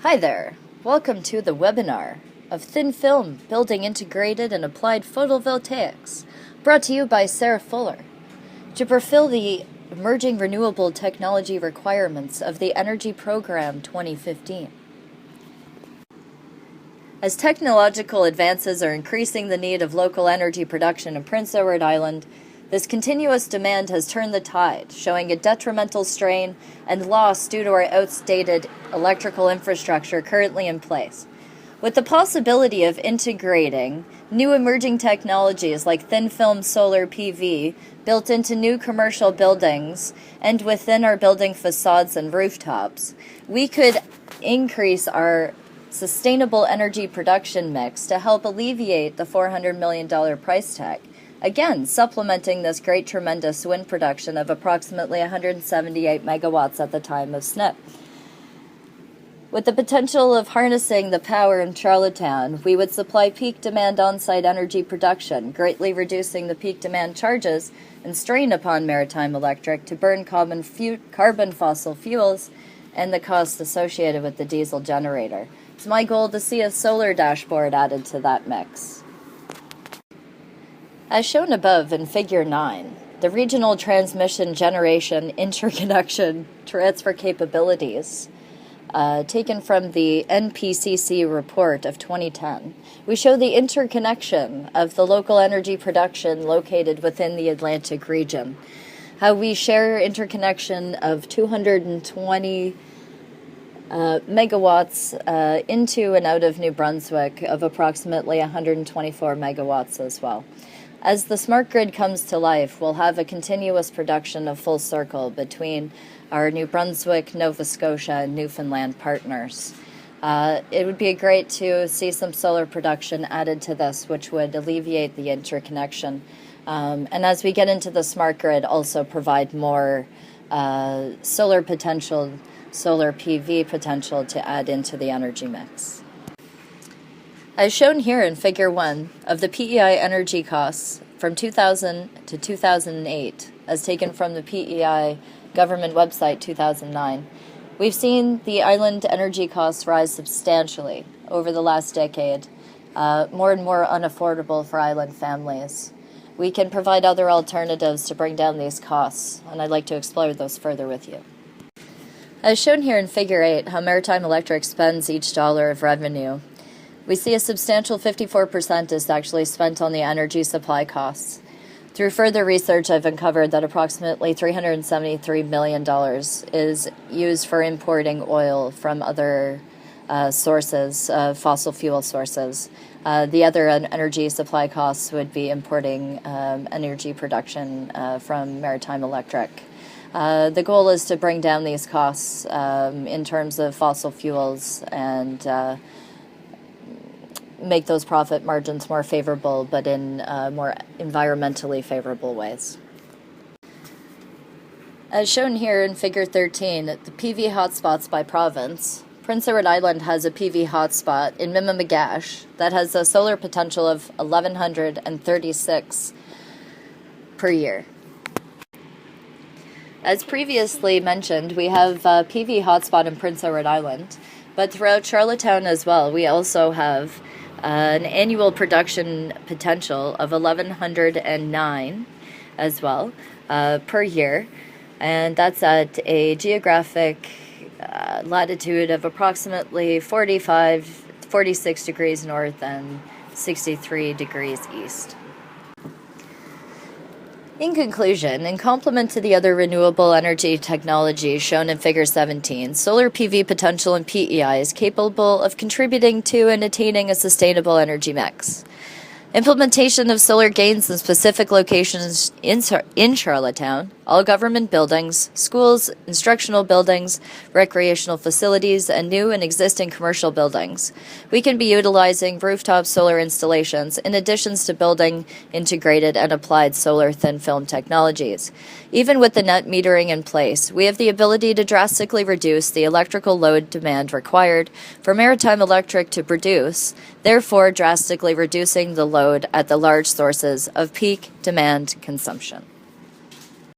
Hi there. Welcome to the webinar of Thin Film Building Integrated and Applied Photovoltaics, brought to you by Sarah Fuller. To fulfill the emerging renewable technology requirements of the Energy Program 2015. As technological advances are increasing the need of local energy production in Prince Edward Island, this continuous demand has turned the tide, showing a detrimental strain and loss due to our outdated electrical infrastructure currently in place. With the possibility of integrating new emerging technologies like thin-film solar PV built into new commercial buildings and within our building facades and rooftops, we could increase our sustainable energy production mix to help alleviate the $400 million price tag. Again, supplementing this great tremendous wind production of approximately 178 megawatts at the time of SNP. With the potential of harnessing the power in Charlottetown, we would supply peak demand on-site energy production, greatly reducing the peak demand charges and strain upon Maritime Electric to burn carbon fossil fuels and the costs associated with the diesel generator. It's my goal to see a solar dashboard added to that mix. As shown above in Figure 9, the regional transmission generation interconnection transfer capabilities taken from the NPCC report of 2010, we show the interconnection of the local energy production located within the Atlantic region, how we share interconnection of 220 megawatts into and out of New Brunswick of approximately 124 megawatts as well. As the smart grid comes to life, we'll have a continuous production of full circle between our New Brunswick, Nova Scotia, and Newfoundland partners. It would be great to see some solar production added to this, which would alleviate the interconnection. And as we get into the smart grid, also provide more solar potential, solar PV potential to add into the energy mix. As shown here in Figure 1 of the PEI energy costs from 2000 to 2008, as taken from the PEI government website 2009, we've seen the island energy costs rise substantially over the last decade, more and more unaffordable for island families. We can provide other alternatives to bring down these costs, and I'd like to explore those further with you. As shown here in Figure 8, how Maritime Electric spends each dollar of revenue, we see a substantial 54% is actually spent on the energy supply costs. Through further research, I've uncovered that approximately $373 million is used for importing oil from other sources, fossil fuel sources. The other energy supply costs would be importing energy production from Maritime Electric. The goal is to bring down these costs in terms of fossil fuels and make those profit margins more favorable, but in more environmentally favorable ways. As shown here in Figure 13, the PV hotspots by province, Prince Edward Island has a PV hotspot in Mimimagash that has a solar potential of 1,136 per year. As previously mentioned, we have a PV hotspot in Prince Edward Island, but throughout Charlottetown as well, we also have an annual production potential of 1,109 as well per year, and that's at a geographic latitude of approximately 46 degrees north and 63 degrees east. In conclusion, in complement to the other renewable energy technologies shown in Figure 17, solar PV potential in PEI is capable of contributing to and attaining a sustainable energy mix. Implementation of solar gains in specific locations in Charlottetown, all government buildings, schools, instructional buildings, recreational facilities, and new and existing commercial buildings. We can be utilizing rooftop solar installations in addition to building integrated and applied solar thin film technologies. Even with the net metering in place, we have the ability to drastically reduce the electrical load demand required for Maritime Electric to produce, therefore drastically reducing the load at the large sources of peak demand consumption.